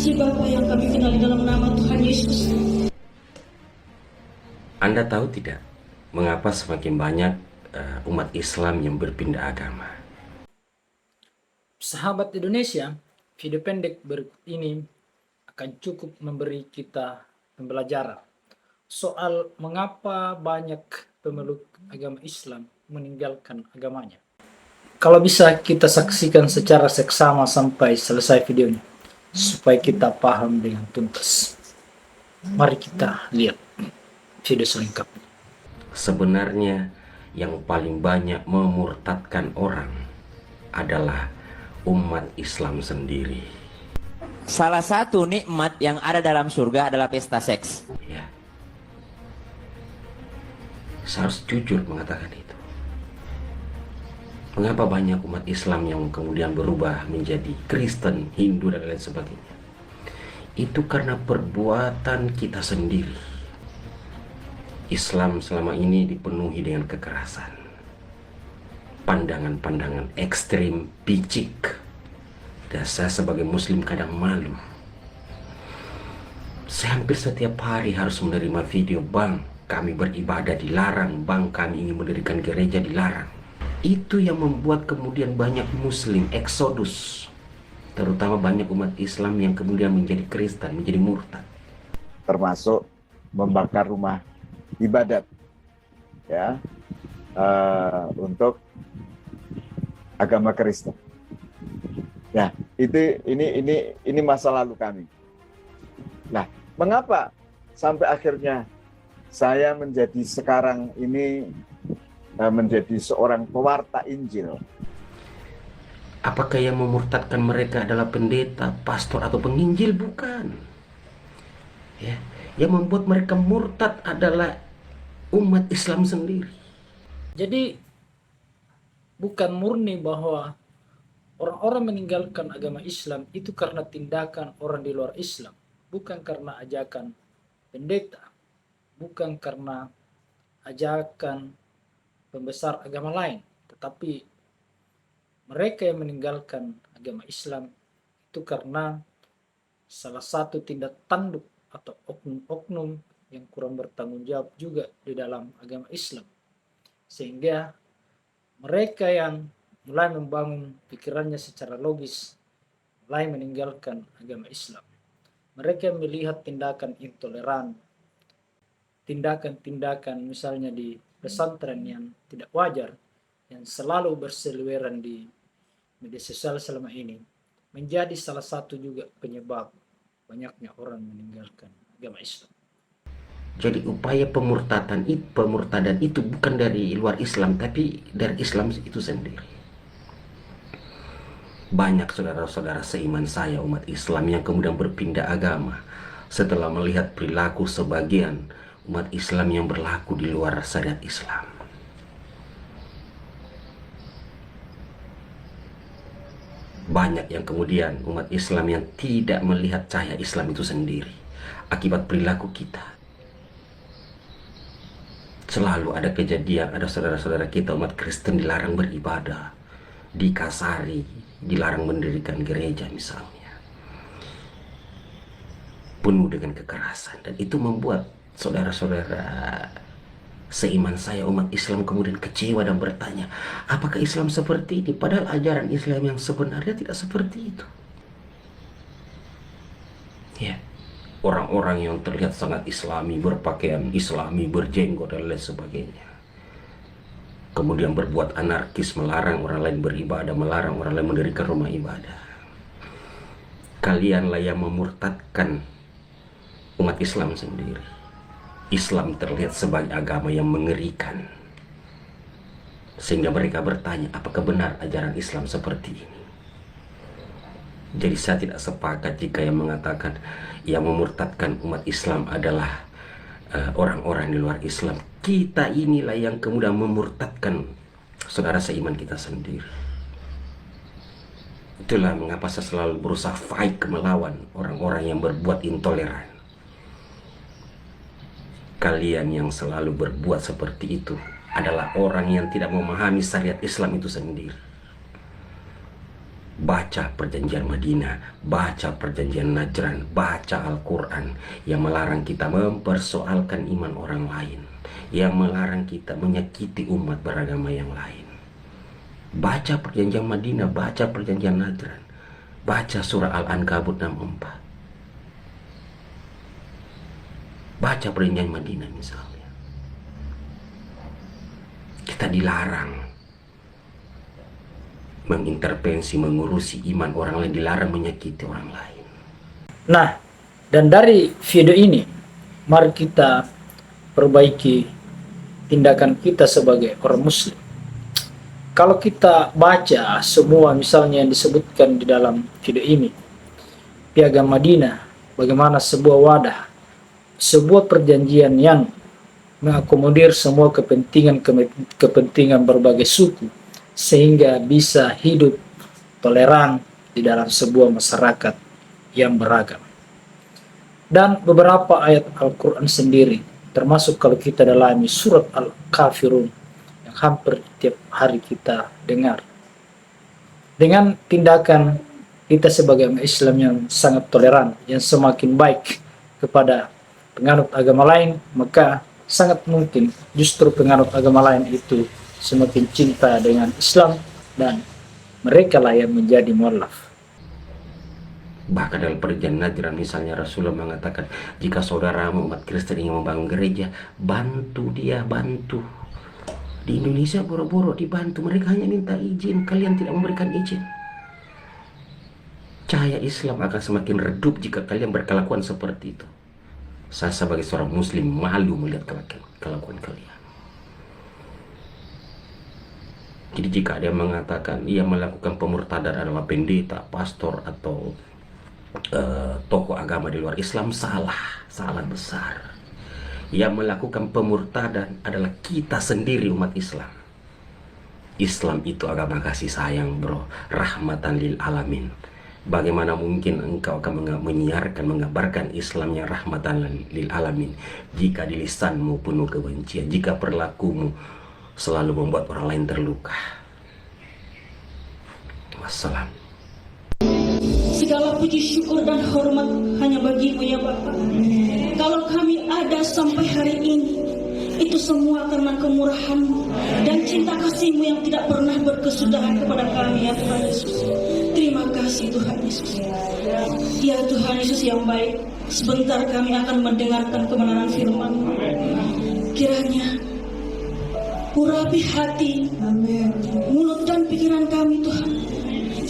kasih Bapa yang kami kenali dalam nama Tuhan Yesus. Anda tahu tidak mengapa semakin banyak umat Islam yang berpindah agama? Sahabat Indonesia, video pendek berikut ini akan cukup memberi kita pembelajaran soal mengapa banyak pemeluk agama Islam meninggalkan agamanya. Kalau bisa kita saksikan secara seksama sampai selesai videonya, supaya kita paham dengan tuntas. Mari kita lihat video selengkapnya. Sebenarnya yang paling banyak memurtadkan orang adalah umat Islam sendiri. Salah satu nikmat yang ada dalam surga adalah pesta seks. Ya. Saya harus jujur mengatakan itu. Mengapa banyak umat Islam yang kemudian berubah menjadi Kristen, Hindu, dan lain sebagainya? Itu karena perbuatan kita sendiri. Islam selama ini dipenuhi dengan kekerasan, pandangan-pandangan ekstrim, picik. Dan saya sebagai muslim kadang malu. Saya hampir setiap hari harus menerima video, "Bang, kami beribadah dilarang. Bang, kami ingin mendirikan gereja dilarang." Itu yang membuat kemudian banyak muslim eksodus, terutama banyak umat Islam yang kemudian menjadi Kristen, menjadi murtad. Termasuk membakar rumah ibadat, ya, untuk agama Kristen. Ya, ini masa lalu kami. Nah, mengapa sampai akhirnya saya menjadi sekarang ini menjadi seorang pewarta Injil? Apakah yang memurtadkan mereka adalah pendeta, pastor, atau penginjil? Bukan. Ya, yang membuat mereka murtad adalah umat Islam sendiri. Jadi bukan murni bahwa orang-orang meninggalkan agama Islam itu karena tindakan orang di luar Islam, bukan karena ajakan pendeta, bukan karena ajakan pembesar agama lain, tetapi mereka yang meninggalkan agama Islam itu karena salah satu tindak tanduk atau oknum-oknum yang kurang bertanggung jawab juga di dalam agama Islam, sehingga mereka yang mulai membangun pikirannya secara logis mulai meninggalkan agama Islam. Mereka melihat tindakan intoleran, tindakan-tindakan misalnya di pesantren yang tidak wajar, yang selalu berseliweran di media sosial selama ini, menjadi salah satu juga penyebab banyaknya orang meninggalkan agama Islam. Jadi upaya pemurtadan itu bukan dari luar Islam, tapi dari Islam itu sendiri. Banyak saudara-saudara seiman saya umat Islam yang kemudian berpindah agama setelah melihat perilaku sebagian umat Islam yang berlaku di luar syariat Islam. Banyak yang kemudian umat Islam yang tidak melihat cahaya Islam itu sendiri akibat perilaku kita. Selalu ada kejadian, ada saudara-saudara kita umat Kristen dilarang beribadah, dikasari, dilarang mendirikan gereja misalnya, penuh dengan kekerasan. Dan itu membuat saudara-saudara seiman saya umat Islam kemudian kecewa dan bertanya, apakah Islam seperti ini? Padahal ajaran Islam yang sebenarnya tidak seperti itu. Ya, orang-orang yang terlihat sangat Islami, berpakaian Islami, berjenggot dan lain sebagainya, kemudian berbuat anarkis, melarang orang lain beribadah, melarang orang lain mendirikan rumah ibadah. Kalianlah yang memurtadkan umat Islam sendiri. Islam terlihat sebagai agama yang mengerikan, sehingga mereka bertanya, apakah benar ajaran Islam seperti ini? Jadi saya tidak sepakat jika yang mengatakan yang memurtadkan umat Islam adalah orang-orang di luar Islam. Kita inilah yang kemudian memurtadkan saudara seiman kita sendiri. Itulah mengapa saya selalu berusaha fight melawan orang-orang yang berbuat intoleran. Kalian yang selalu berbuat seperti itu adalah orang yang tidak memahami syariat Islam itu sendiri. Baca perjanjian Madinah, baca perjanjian Najran, baca Al-Quran yang melarang kita mempersoalkan iman orang lain, yang melarang kita menyakiti umat beragama yang lain. Baca perjanjian Madinah, baca perjanjian Najran, baca surah Al-Ankabut 64. Baca perjanjian Madinah misalnya. Kita dilarang mengintervensi, mengurusi iman orang lain, dilarang menyakiti orang lain. Nah, dan dari video ini, mari kita perbaiki tindakan kita sebagai orang muslim. Kalau kita baca semua misalnya yang disebutkan di dalam video ini, Piagam Madinah, bagaimana sebuah wadah, sebuah perjanjian yang mengakomodir semua kepentingan berbagai suku, sehingga bisa hidup toleran di dalam sebuah masyarakat yang beragam. Dan beberapa ayat Al-Quran sendiri, termasuk kalau kita dalami surat Al-Kafirun yang hampir tiap hari kita dengar. Dengan tindakan kita sebagai umat Islam yang sangat toleran, yang semakin baik kepada penganut agama lain, maka sangat mungkin justru penganut agama lain itu semakin cinta dengan Islam, dan mereka lah yang menjadi mualaf. Bahkan dalam perjanjian Najran misalnya Rasulullah mengatakan, jika saudaramu umat Kristen ingin membangun gereja, bantu dia, bantu. Di Indonesia boro-boro dibantu, mereka hanya minta izin, kalian tidak memberikan izin. Cahaya Islam akan semakin redup jika kalian berkelakuan seperti itu. Saya sebagai seorang muslim malu melihat kelakuan kalian. Jadi jika ada yang mengatakan ia melakukan pemurtadan adalah pendeta, pastor, atau tokoh agama di luar Islam, salah besar. Yang melakukan pemurtadan adalah kita sendiri umat Islam. Islam itu agama kasih sayang, bro, rahmatan lil alamin. Bagaimana mungkin engkau akan menyiarkan, mengabarkan Islamnya rahmatan lil alamin jika di lisanmu penuh kebencian, jika perilakumu selalu membuat orang lain terluka. Wassalam. Segala puji syukur dan hormat hanya bagimu ya Bapa. Kalau kami ada sampai hari ini, itu semua karena kemurahan-Mu dan cinta kasih-Mu yang tidak pernah berkesudahan kepada kami ya Tuhan Yesus. Terima kasih Tuhan Yesus. Ya Tuhan Yesus yang baik, sebentar kami akan mendengarkan kebenaran firman-Mu. Kiranya urapi hati, mulut dan pikiran kami Tuhan,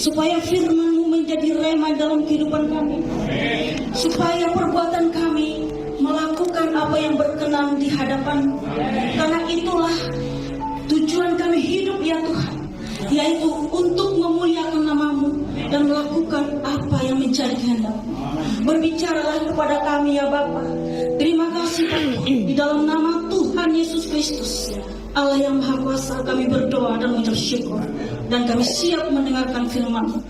supaya firman-Mu menjadi rema dalam kehidupan kami, supaya perbuatan kami melakukan apa yang berkenan di hadapan-Mu. Karena itulah tujuan kami hidup ya Tuhan, yaitu untuk memuliakan nama-Mu dan melakukan apa yang menjadi kehendak-Mu. Berbicaralah kepada kami ya Bapa. Terima kasih Bapa, di dalam nama Tuhan Yesus Kristus, Allah yang Maha Kuasa, kami berdoa dan mengucap syukur, dan kami siap mendengarkan firman-Mu.